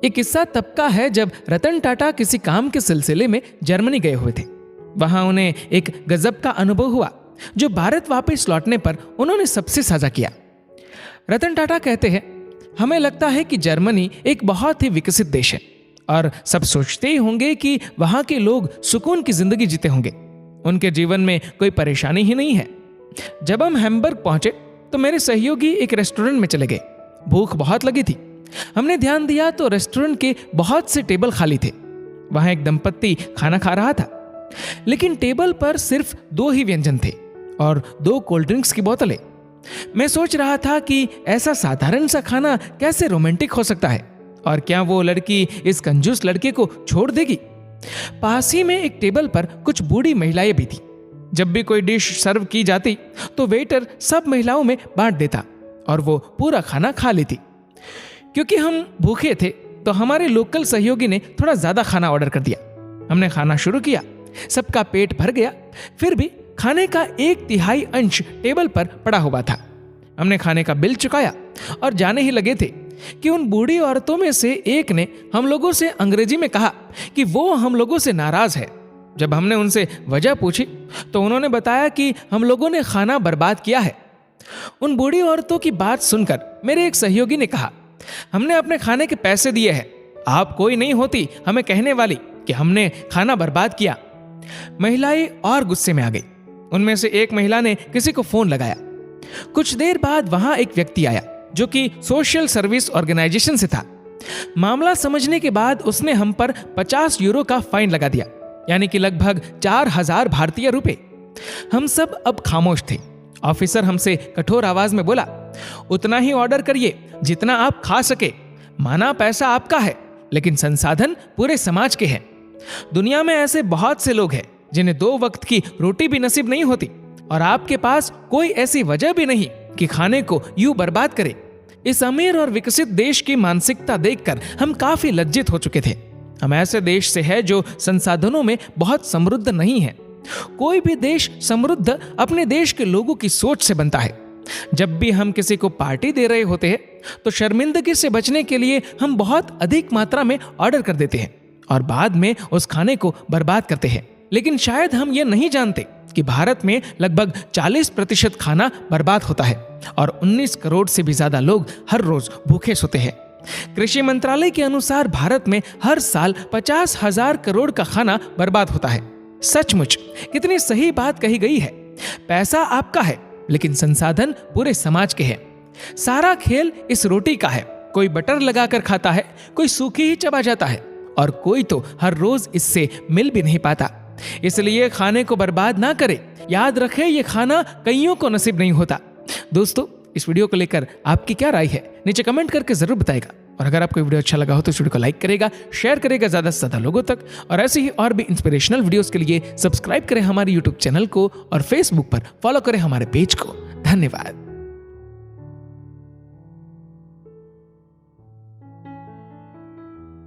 ये किस्सा तब का है जब रतन टाटा किसी काम के सिलसिले में जर्मनी गए हुए थे। वहां उन्हें एक गजब का अनुभव हुआ जो भारत वापस लौटने पर उन्होंने सबसे साझा किया। रतन टाटा कहते हैं, हमें लगता है कि जर्मनी एक बहुत ही विकसित देश है और सब सोचते ही होंगे कि वहां के लोग सुकून की जिंदगी जीते होंगे, उनके जीवन में कोई परेशानी ही नहीं है। जब हम हैम्बर्ग पहुंचे तो मेरे सहयोगी एक रेस्टोरेंट में चले गए। भूख बहुत लगी थी। हमने ध्यान दिया तो रेस्टोरेंट के बहुत से टेबल खाली थे। वहां एक दंपत्ति खाना खा रहा था, लेकिन टेबल पर सिर्फ 2 ही व्यंजन थे और 2 कोल्ड ड्रिंक्स की बोतलें। मैं सोच रहा था कि ऐसा साधारण सा खाना कैसे रोमांटिक हो सकता है और क्या वो लड़की इस कंजूस लड़के को छोड़ देगी। पास ही में एक टेबल पर कुछ बूढ़ी महिलाएं भी थी। जब भी कोई डिश सर्व की जाती तो वेटर सब महिलाओं में बांट देता और वो पूरा खाना खा लेती। क्योंकि हम भूखे थे तो हमारे लोकल सहयोगी ने थोड़ा ज्यादा खाना ऑर्डर कर दिया। हमने खाना शुरू किया, सबका पेट भर गया, फिर भी खाने का 1/3 अंश टेबल पर पड़ा हुआ था। हमने खाने का बिल चुकाया और जाने ही लगे थे कि उन बूढ़ी औरतों में से एक ने हम लोगों से अंग्रेजी में कहा कि वो हम लोगों से नाराज है। जब हमने उनसे वजह पूछी तो उन्होंने बताया कि हम लोगों ने खाना बर्बाद किया है। उन बूढ़ी औरतों की बात सुनकर मेरे एक सहयोगी ने कहा, हमने अपने खाने के पैसे दिए हैं, आप कोई नहीं होती हमें कहने वाली कि हमने खाना बर्बाद किया। महिलाएं और गुस्से में आ गई। उनमें से एक महिला ने किसी को फोन लगाया। कुछ देर बाद वहां एक व्यक्ति आया जो कि सोशल सर्विस ऑर्गेनाइजेशन से था। मामला समझने के बाद उसने हम पर 50 यूरो का फाइन लगा दिया, यानी कि लगभग 4000 भारतीय रुपए। हम सब अब खामोश थे। ऑफिसर हमसे कठोर आवाज में बोला, उतना ही ऑर्डर करिए जितना आप खा सके। माना पैसा आपका है, लेकिन संसाधन पूरे समाज के हैं। दुनिया में ऐसे बहुत से लोग हैं जिन्हें 2 वक्त की रोटी भी नसीब नहीं होती और आपके पास कोई ऐसी वजह भी नहीं कि खाने को यूं बर्बाद करे। इस अमीर और विकसित देश की मानसिकता देखकर हम काफी लज्जित हो चुके थे। हम ऐसे देश से हैं जो संसाधनों में बहुत समृद्ध नहीं है। कोई भी देश समृद्ध अपने देश के लोगों की सोच से बनता है। जब भी हम किसी को पार्टी दे रहे होते हैं तो शर्मिंदगी से बचने के लिए हम बहुत अधिक मात्रा में ऑर्डर कर देते हैं और बाद में उस खाने को बर्बाद करते हैं। लेकिन शायद हम ये नहीं जानते कि भारत में लगभग 40% खाना बर्बाद होता है और 19 करोड़ से भी ज्यादा लोग हर रोज भूखे सोते हैं। कृषि मंत्रालय के अनुसार भारत में हर साल 50,000 करोड़ का खाना बर्बाद होता है। सचमुच कितनी सही बात कही गई है। पैसा आपका है, लेकिन संसाधन पूरे समाज के हैं। सारा खेल इस रोटी का है। कोई बटर लगाकर खाता है, कोई सूखी ही चबा जाता है और कोई तो हर रोज इससे मिल भी नहीं पाता। इसलिए खाने को बर्बाद ना करें। याद रखें, ये खाना कईयों को नसीब नहीं होता। दोस्तों, इस वीडियो को लेकर आपकी क्या राय है नीचे कमेंट करके जरूर बताएगा। और अगर आपको वीडियो अच्छा लगा हो तो इस वीडियो को लाइक करेगा, शेयर करेगा ज्यादा से ज्यादा लोगों तक। और ऐसे ही और भी इंस्पिरेशनल वीडियोस के लिए सब्सक्राइब करें हमारे यूट्यूब चैनल को और फेसबुक पर फॉलो करें हमारे पेज को। धन्यवाद।